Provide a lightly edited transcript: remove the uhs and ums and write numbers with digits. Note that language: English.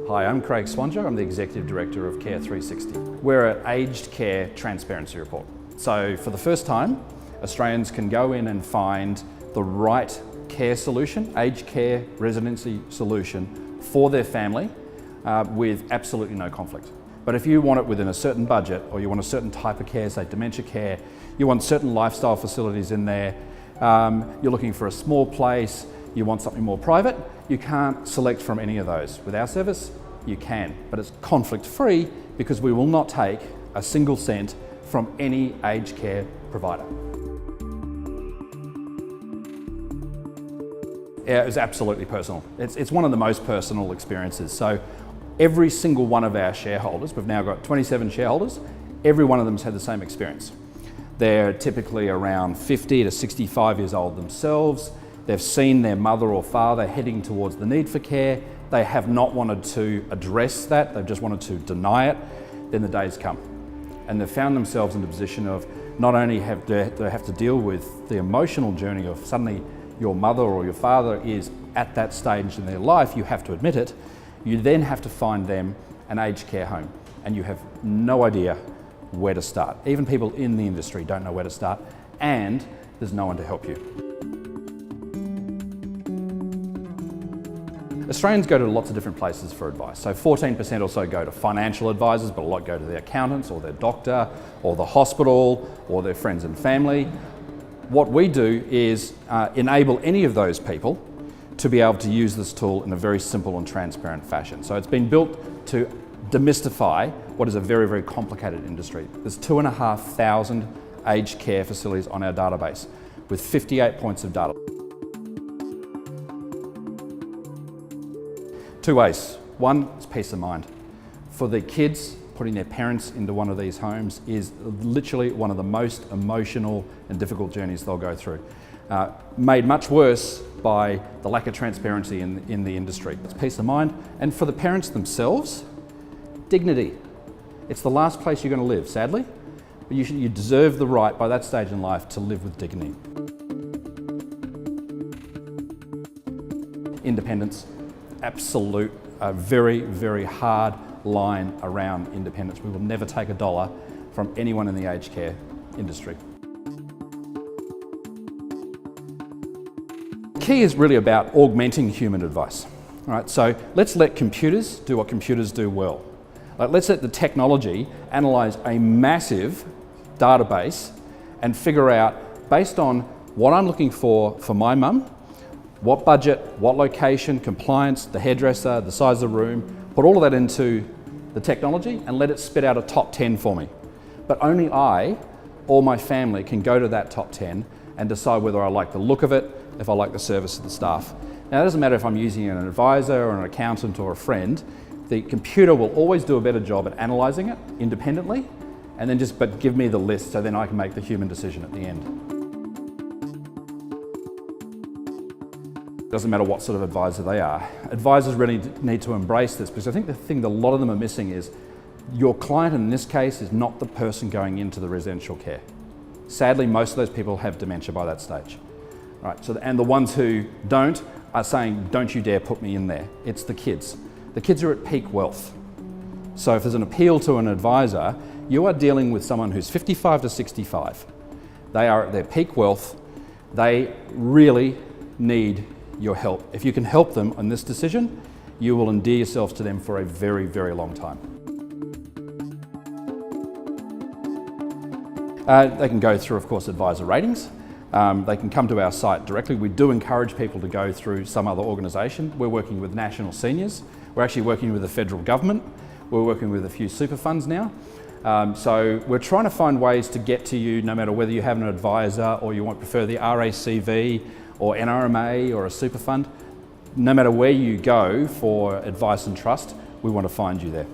Hi, I'm Craig Swanger. I'm the Executive Director of Care360. We're an aged care transparency report. So for the first time, Australians can go in and find the right care solution, aged care residency solution for their family with absolutely no conflict. But if you want it within a certain budget, or you want a certain type of care, say dementia care, you want certain lifestyle facilities in there, you're looking for a small place, you want something more private, you can't select from any of those. With our service, you can, but it's conflict free because we will not take a single cent from any aged care provider. Yeah, it was absolutely personal. It's one of the most personal experiences. So every single one of our shareholders, we've now got 27 shareholders, every one of them's had the same experience. They're typically around 50 to 65 years old themselves. They've seen their mother or father heading towards the need for care. They have not wanted to address that, they've just wanted to deny it. Then the day's come. And they've found themselves in a position of not only have they have to deal with the emotional journey of suddenly your mother or your father is at that stage in their life, you have to admit it, you then have to find them an aged care home, and you have no idea where to start. Even people in the industry don't know where to start, and there's no one to help you. Australians go to lots of different places for advice. So 14% or so go to financial advisors, but a lot go to their accountants or their doctor or the hospital or their friends and family. What we do is enable any of those people to be able to use this tool in a very simple and transparent fashion. So it's been built to demystify what is a very, very complicated industry. There's 2,500 aged care facilities on our database with 58 points of data. Two ways. One is peace of mind. For the kids, putting their parents into one of these homes is literally one of the most emotional and difficult journeys they'll go through. Made much worse by the lack of transparency in the industry. It's peace of mind, and for the parents themselves, dignity. It's the last place you're going to live, sadly, but you deserve the right by that stage in life to live with dignity. Independence. Absolute, very, very hard line around independence. We will never take a dollar from anyone in the aged care industry. Key is really about augmenting human advice. All right, so let's let computers do what computers do well. Let's let the technology analyse a massive database and figure out, based on what I'm looking for my mum, what budget, what location, compliance, the hairdresser, the size of the room, put all of that into the technology and let it spit out a top 10 for me. But only I or my family can go to that top 10 and decide whether I like the look of it, if I like the service of the staff. Now, it doesn't matter if I'm using an advisor or an accountant or a friend, the computer will always do a better job at analysing it independently and then but give me the list so then I can make the human decision at the end. Doesn't matter what sort of advisor they are. Advisors really need to embrace this, because I think the thing that a lot of them are missing is your client in this case is not the person going into the residential care. Sadly, most of those people have dementia by that stage. Right, and the ones who don't are saying, don't you dare put me in there. It's the kids. The kids are at peak wealth. So if there's an appeal to an advisor, you are dealing with someone who's 55 to 65. They are at their peak wealth. They really need your help. If you can help them on this decision, you will endear yourselves to them for a very, very long time. They can go through, of course, advisor ratings. They can come to our site directly. We do encourage people to go through some other organisation. We're working with national seniors. We're actually working with the federal government. We're working with a few super funds now. So we're trying to find ways to get to you, no matter whether you have an advisor or you prefer the RACV or NRMA or a super fund. No matter where you go for advice and trust, we want to find you there.